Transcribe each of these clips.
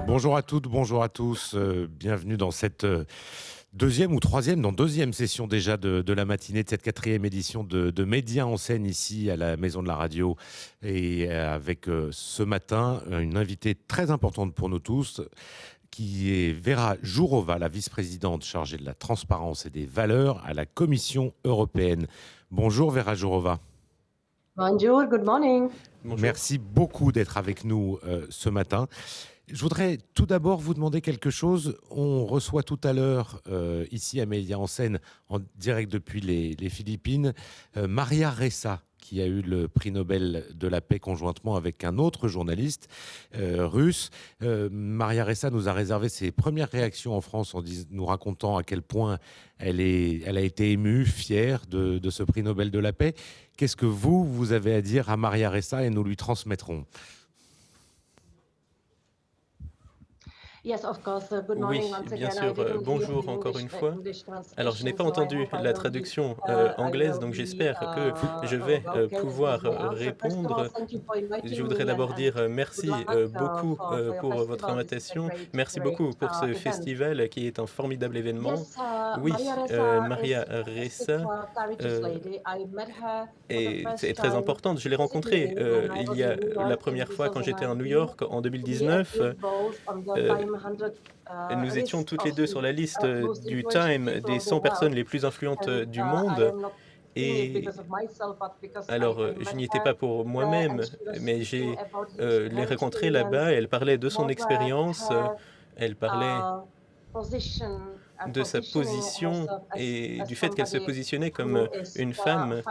Bonjour à toutes, bonjour à tous. Bienvenue dans cette deuxième session déjà de la matinée de cette 4e édition de Médias en scène ici à la Maison de la Radio. Et avec ce matin une invitée très importante pour nous tous, qui est Vera Jourova, la vice-présidente chargée de la transparence et des valeurs à la Commission européenne. Bonjour Vera Jourova. Bonjour, good morning. Bonjour. Merci beaucoup d'être avec nous ce matin. Je voudrais tout d'abord vous demander quelque chose. On reçoit tout à l'heure, ici à Médias en scène, en direct depuis les Philippines, Maria Ressa, qui a eu le prix Nobel de la paix conjointement avec un autre journaliste russe. Maria Ressa nous a réservé ses premières réactions en France en nous racontant à quel point elle a été émue, fière de ce prix Nobel de la paix. Qu'est-ce que vous avez à dire à Maria Ressa et nous lui transmettrons? Oui, bien sûr. Bonjour encore une fois. Alors, je n'ai pas entendu la traduction anglaise, donc j'espère que je vais pouvoir répondre. Je voudrais d'abord dire merci beaucoup pour votre invitation. Merci beaucoup pour ce festival qui est un formidable événement. Oui, Maria Ressa est très importante. Je l'ai rencontrée il y a la première fois quand j'étais à New York en 2019. Nous étions toutes les deux sur la liste du Time des 100 personnes les plus influentes du monde. Et alors, je n'y étais pas pour moi-même, mais j'ai les rencontrées là-bas. Elle parlait de son expérience, elle parlait de sa position et du fait qu'elle se positionnait comme une femme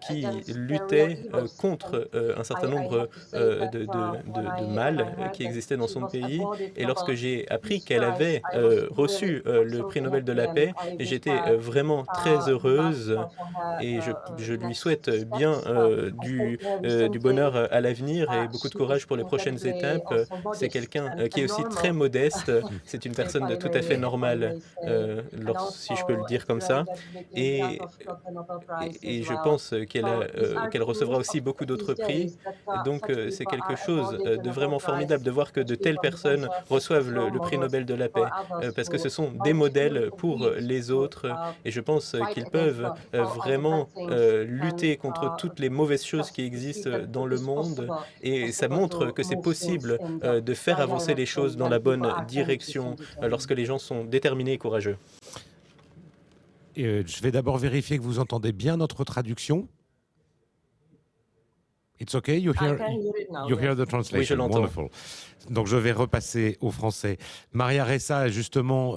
qui luttait contre un certain nombre de mal qui existaient dans son pays. Et lorsque j'ai appris qu'elle avait reçu le prix Nobel de la paix, j'étais vraiment très heureuse et je lui souhaite bien du bonheur à l'avenir et beaucoup de courage pour les prochaines étapes. C'est quelqu'un qui est aussi très modeste, c'est une personne tout à fait normale. Si je peux le dire comme ça. Et je pense qu'elle recevra aussi beaucoup d'autres prix. Donc, c'est quelque chose de vraiment formidable de voir que de telles personnes reçoivent le prix Nobel de la paix, parce que ce sont des modèles pour les autres. Et je pense qu'ils peuvent vraiment lutter contre toutes les mauvaises choses qui existent dans le monde. Et ça montre que c'est possible de faire avancer les choses dans la bonne direction lorsque les gens sont déterminés et courageux. Je vais d'abord vérifier que vous entendez bien notre traduction. It's okay, you hear the translation. Oui, je l'entends. Wonderful. Donc je vais repasser au français. Maria Ressa a justement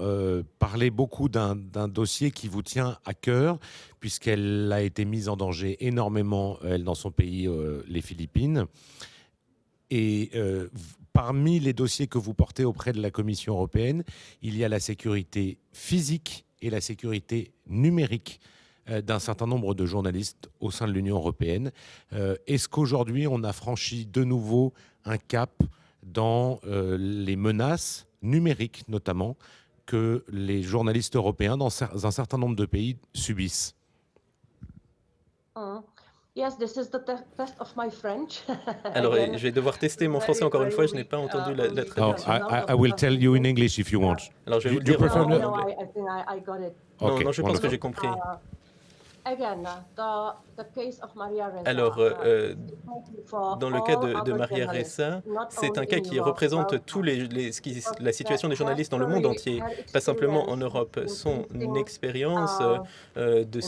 parlé beaucoup d'un dossier qui vous tient à cœur, puisqu'elle a été mise en danger énormément, elle, dans son pays, les Philippines. Et parmi les dossiers que vous portez auprès de la Commission européenne, il y a la sécurité physique et la sécurité numérique d'un certain nombre de journalistes au sein de l'Union européenne. Est-ce qu'aujourd'hui, on a franchi de nouveau un cap dans les menaces numériques, notamment, que les journalistes européens dans un certain nombre de pays subissent? Alors, je vais devoir tester mon français encore une fois. Je n'ai pas entendu la traduction. I will tell you in English if you want. Alors, je vais vous dire en anglais. Okay, non, je pense que j'ai compris. Alors, dans le cas de Maria Ressa, c'est un cas qui représente la situation des journalistes dans le monde entier, pas simplement en Europe. Son expérience de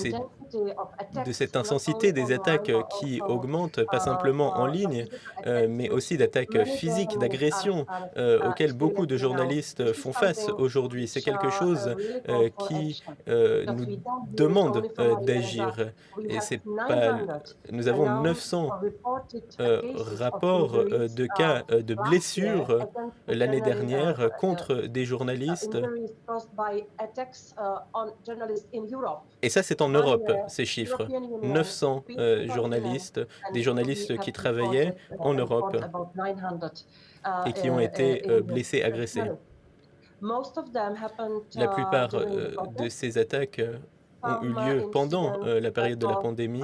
cette intensité des attaques qui augmentent, pas simplement en ligne, mais aussi d'attaques physiques, d'agressions auxquelles beaucoup de journalistes font face aujourd'hui. C'est quelque chose qui nous demande d'agir. Et c'est nous avons 900 rapports de cas de blessures l'année dernière contre des journalistes. Et ça, c'est en Europe, ces chiffres. 900 journalistes, des journalistes qui travaillaient en Europe et qui ont été blessés, agressés. La plupart de ces attaques ont eu lieu pendant la période de la pandémie.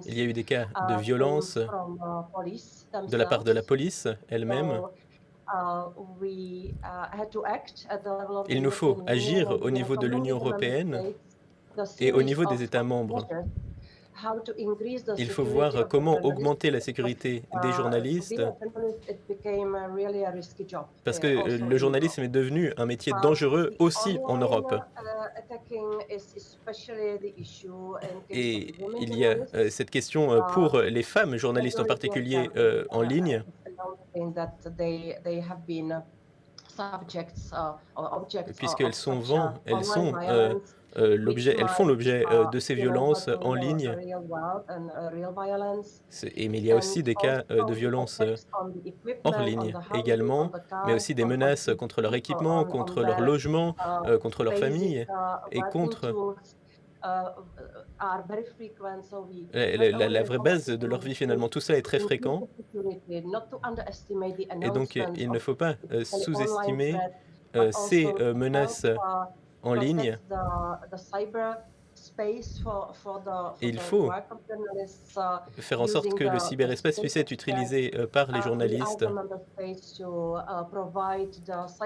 Il y a eu des cas de violence de la part de la police elle-même. Il nous faut agir au niveau de l'Union européenne et au niveau des États membres. Il faut voir comment augmenter la sécurité des journalistes, parce que le journalisme est devenu un métier dangereux aussi en Europe. Et il y a cette question pour les femmes journalistes en particulier en ligne, puisqu'elles sont elles font l'objet de ces violences en ligne. Mais il y a aussi des cas de violences hors ligne également, mais aussi des menaces contre leur équipement, contre leur logement, contre leur famille et contre la vraie base de leur vie finalement. Tout ça est très fréquent et donc il ne faut pas sous-estimer ces menaces en ligne. Et il faut faire en sorte que le cyberespace puisse être utilisé par les journalistes.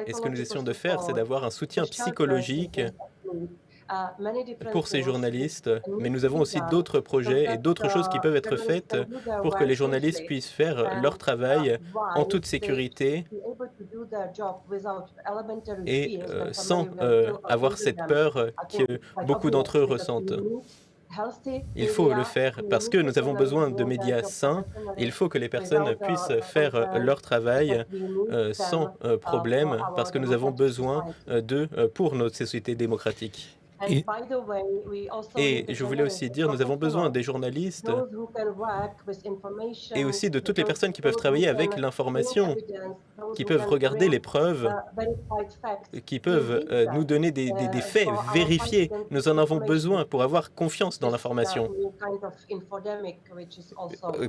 Et ce que nous essayons de faire, c'est d'avoir un soutien psychologique pour ces journalistes, mais nous avons aussi d'autres projets et d'autres choses qui peuvent être faites pour que les journalistes puissent faire leur travail en toute sécurité et sans avoir cette peur que beaucoup d'entre eux ressentent. Il faut le faire parce que nous avons besoin de médias sains. Il faut que les personnes puissent faire leur travail sans problème parce que nous avons besoin d'eux pour notre société démocratique. Et je voulais aussi dire, nous avons besoin des journalistes et aussi de toutes les personnes qui peuvent travailler avec l'information, qui peuvent regarder les preuves, qui peuvent nous donner des faits vérifiés. Nous en avons besoin pour avoir confiance dans l'information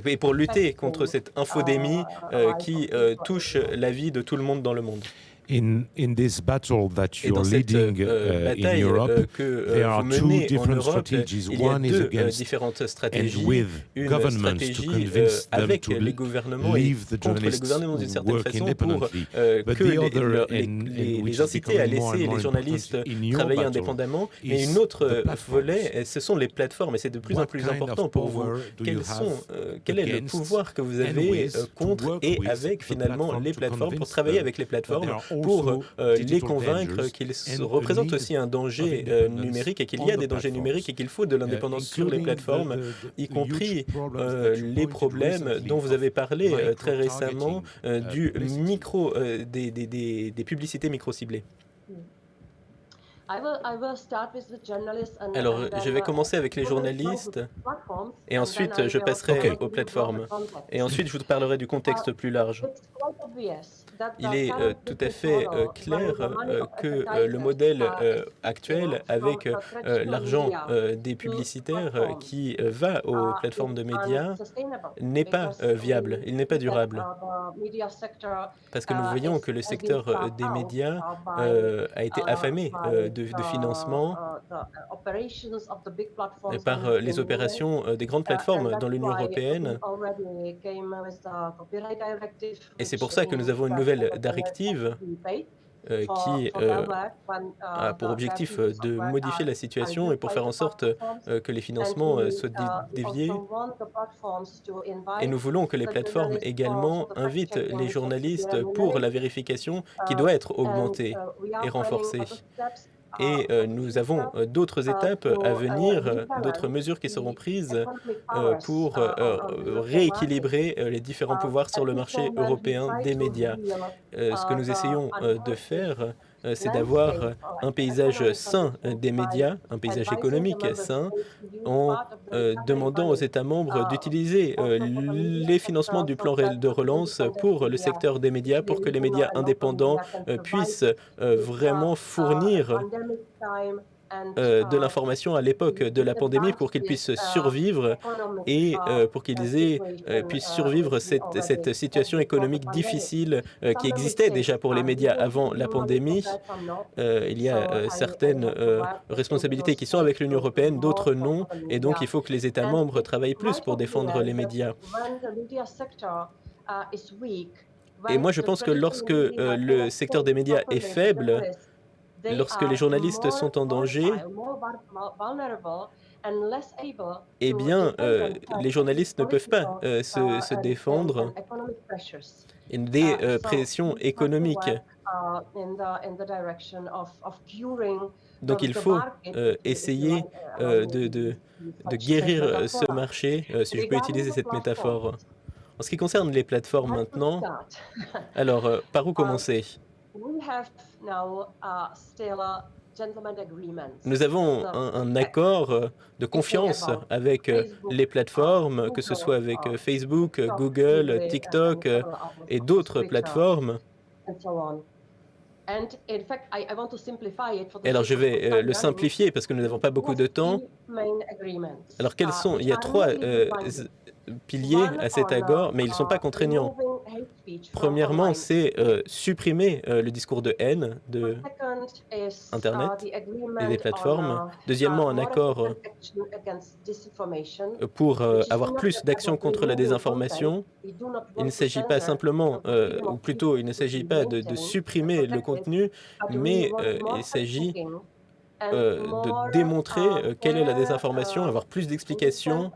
et pour lutter contre cette infodémie qui touche la vie de tout le monde dans le monde. In this battle that you're leading in Europe, there are two different strategies. One is against and with governments to convince them to leave the journalists who work independently. But the other, and which is becoming more and more important in your travailler battle, indépendamment. Mais une autre volet, ce sont les plateformes, et c'est de plus en plus important pour vous. Quel est le pouvoir que vous avez contre et avec finalement les plateformes, pour travailler avec les plateformes, pour les convaincre qu'ils représentent aussi un danger numérique et qu'il y a des dangers numériques et qu'il faut de l'indépendance sur les plateformes, y compris les problèmes dont vous avez parlé très récemment des publicités micro-ciblées. Alors, je vais commencer avec les journalistes et ensuite je passerai aux plateformes. Et ensuite, je vous parlerai du contexte plus large. Il est tout à fait clair que le modèle actuel avec l'argent des publicitaires qui va aux plateformes de médias n'est pas viable, il n'est pas durable. Parce que nous voyons que le secteur des médias a été affamé de financement par les opérations des grandes plateformes dans l'Union européenne. Et c'est pour ça que nous avons une nouvelle directive qui a pour objectif de modifier la situation et pour faire en sorte que les financements soient déviés. Et nous voulons que les plateformes également invitent les journalistes pour la vérification qui doit être augmentée et renforcée. Et nous avons d'autres étapes à venir, d'autres mesures qui seront prises pour rééquilibrer les différents pouvoirs sur le marché européen des médias. Ce que nous essayons de faire c'est d'avoir un paysage sain des médias, un paysage économique sain, en demandant aux États membres d'utiliser les financements du plan de relance pour le secteur des médias, pour que les médias indépendants puissent vraiment fournir de l'information à l'époque de la pandémie pour qu'ils puissent survivre et pour qu'ils puissent survivre cette situation économique difficile qui existait déjà pour les médias avant la pandémie. Il y a certaines responsabilités qui sont avec l'Union européenne, d'autres non, et donc il faut que les États membres travaillent plus pour défendre les médias. Et moi, je pense que lorsque le secteur des médias est faible, lorsque les journalistes sont en danger, eh bien, les journalistes ne peuvent pas se défendre des pressions économiques. Donc, il faut essayer de guérir ce marché, si je peux utiliser cette métaphore. En ce qui concerne les plateformes maintenant, alors, par où commencer? Nous avons un accord de confiance avec les plateformes, que ce soit avec Facebook, Google, TikTok et d'autres plateformes. Et alors, je vais le simplifier parce que nous n'avons pas beaucoup de temps. Alors, quels sont? Il y a 3 piliers à cet accord, mais ils ne sont pas contraignants. Premièrement, c'est supprimer le discours de haine de Internet et des plateformes. Deuxièmement, un accord pour avoir plus d'actions contre la désinformation. Il ne s'agit pas simplement, ou plutôt, il ne s'agit pas de supprimer le contenu, mais il s'agit de démontrer quelle est la désinformation, avoir plus d'explications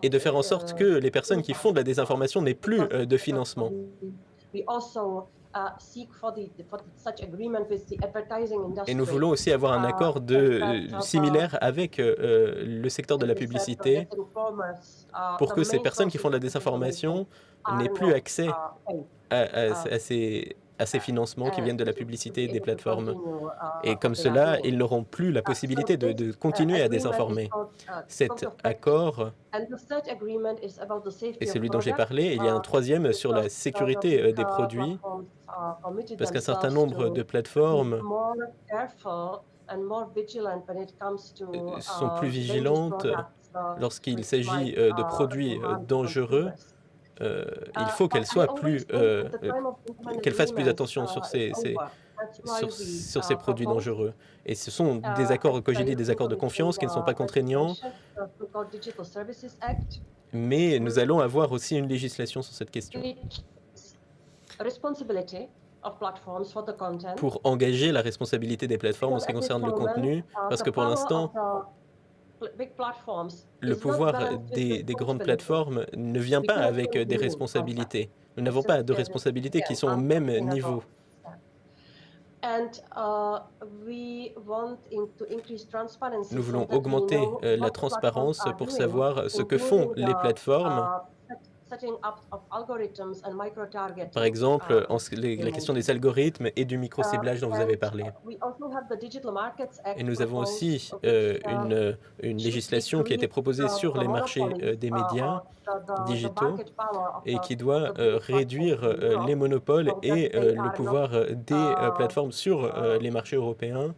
et de faire en sorte que les personnes qui font de la désinformation n'aient plus de financement. Et nous voulons aussi avoir un accord similaire avec le secteur de la publicité pour que ces personnes qui font de la désinformation n'aient plus accès à ces financements qui viennent de la publicité et des plateformes. Et comme cela, ils n'auront plus la possibilité de continuer à désinformer. Cet accord est celui dont j'ai parlé. Il y a un troisième sur la sécurité des produits, parce qu'un certain nombre de plateformes sont plus vigilantes lorsqu'il s'agit de produits dangereux. Il faut qu'elles soient qu'elles fassent plus attention sur ces produits dangereux. Et ce sont des accords, que j'ai dit, des accords de confiance qui ne sont pas contraignants. Mais nous allons avoir aussi une législation sur cette question pour engager la responsabilité des plateformes en ce qui concerne le contenu, parce que pour l'instant, le pouvoir des grandes plateformes ne vient pas avec des responsabilités. Nous n'avons pas de responsabilités qui sont au même niveau. Nous voulons augmenter la transparence pour savoir ce que font les plateformes. Par exemple, la question des algorithmes et du micro-ciblage dont vous avez parlé. Et nous avons aussi une législation qui a été proposée sur les marchés des médias digitaux et qui doit réduire les monopoles et le pouvoir des plateformes sur les marchés européens.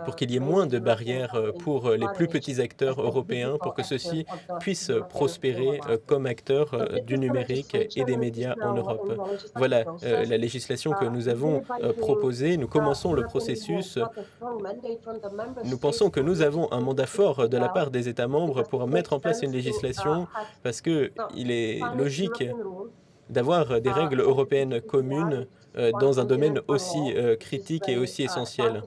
Pour qu'il y ait moins de barrières pour les plus petits acteurs européens, pour que ceux-ci puissent prospérer comme acteurs du numérique et des médias en Europe. Voilà la législation que nous avons proposée. Nous commençons le processus. Nous pensons que nous avons un mandat fort de la part des États membres pour mettre en place une législation parce qu'il est logique d'avoir des règles européennes communes dans un domaine aussi critique et aussi essentiel.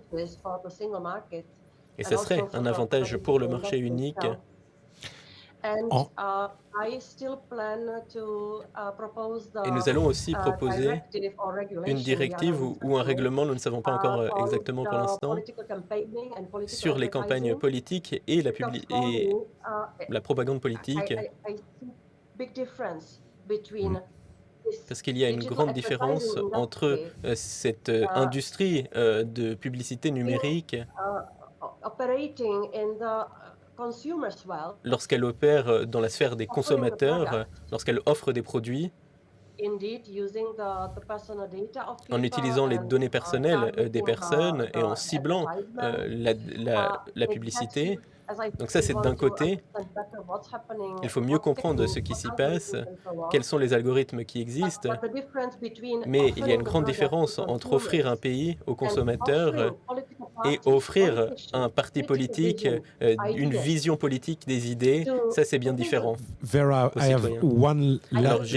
Et ce serait un avantage pour le marché unique. En- Et nous allons aussi proposer une directive ou un règlement, nous ne savons pas encore exactement pour l'instant, sur les campagnes politiques et la propagande politique, parce qu'il y a une grande différence entre cette industrie de publicité numérique lorsqu'elle opère dans la sphère des consommateurs, lorsqu'elle offre des produits, en utilisant les données personnelles des personnes et en ciblant la publicité. Donc ça, c'est d'un côté. Il faut mieux comprendre ce qui s'y passe, quels sont les algorithmes qui existent, mais il y a une grande différence entre offrir un pays aux consommateurs et offrir un parti politique, une vision politique des idées. Ça, c'est bien différent Vera, aux I have citoyens. one Alors, last.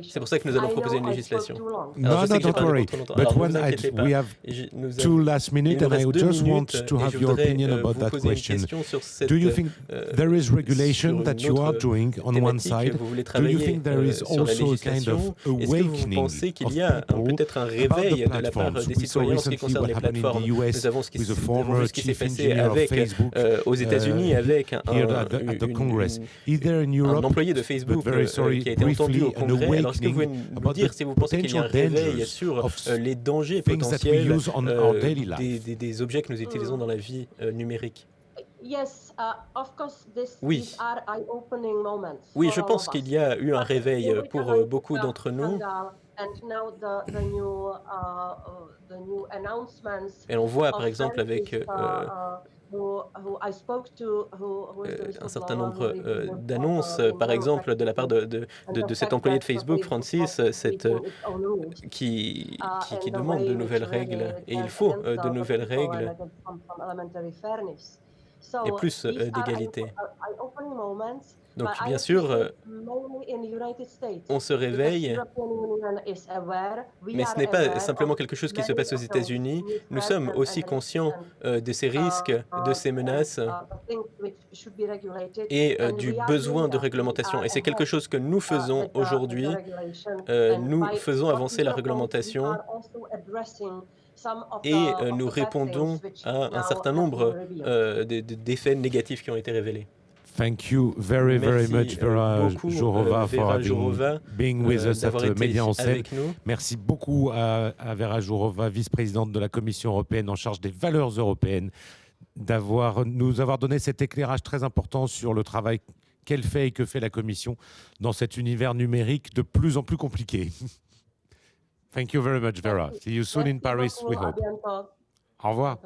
c'est pour ça que nous allons proposer une législation. Alors, No, je sais no, que j'ai don't parlé worry. beaucoup trop longtemps. But Alors, ne when vous inquiétez pas. we have Nous 2 last minutes, il nous and I reste would 2 just want minutes to et have je your voudrais opinion about vous that poser une question. question sur cette Do you think there is regulation sur that une you are autre doing on one thématique. side? Vous voulez Do you travailler think there is sur la also a kind of législation. Est-ce que vous awakening pensez qu'il of y a people peut-être un about réveil the de la part platforms? des We saw citoyens en ce qui recently concerne what les happened in plateformes? the Nous US avons with the vu former ce qui s'est chief passé engineer of avec Facebook aux États-Unis avec here at the Congress. Is there in un Europe, employé de but Facebook very sorry, qui a été entendu au briefly, an Congrès? Alors, est-ce que vous pouvez awakening nous about dire the si vous pensez qu'il y a un potential réveil dangers sur of les dangers things that we potentiels use on our daily life? des objets que nous utilisons dans la vie numérique? Oui. Oui, je pense qu'il y a eu un réveil pour beaucoup d'entre nous. Et on voit par exemple avec un certain nombre d'annonces, par exemple de la part de cet employé de Facebook, Francis, qui demande de nouvelles règles. Et il faut de nouvelles règles et plus d'égalité. Donc bien sûr, on se réveille, mais ce n'est pas simplement quelque chose qui se passe aux États-Unis. Nous sommes aussi conscients de ces risques, de ces menaces et du besoin de réglementation. Et c'est quelque chose que nous faisons aujourd'hui. Nous faisons avancer la réglementation et nous répondons à un certain nombre d'effets négatifs qui ont été révélés. Thank you very much, Vera beaucoup, Jourova, for Vera Jourova, being with us at d'avoir été Média en scène. avec nous. Merci beaucoup à Vera Jourova, vice-présidente de la Commission européenne en charge des valeurs européennes, nous avoir donné cet éclairage très important sur le travail qu'elle fait et que fait la Commission dans cet univers numérique de plus en plus compliqué. Thank you very much, Vera. See you soon in Paris, we hope. Au revoir.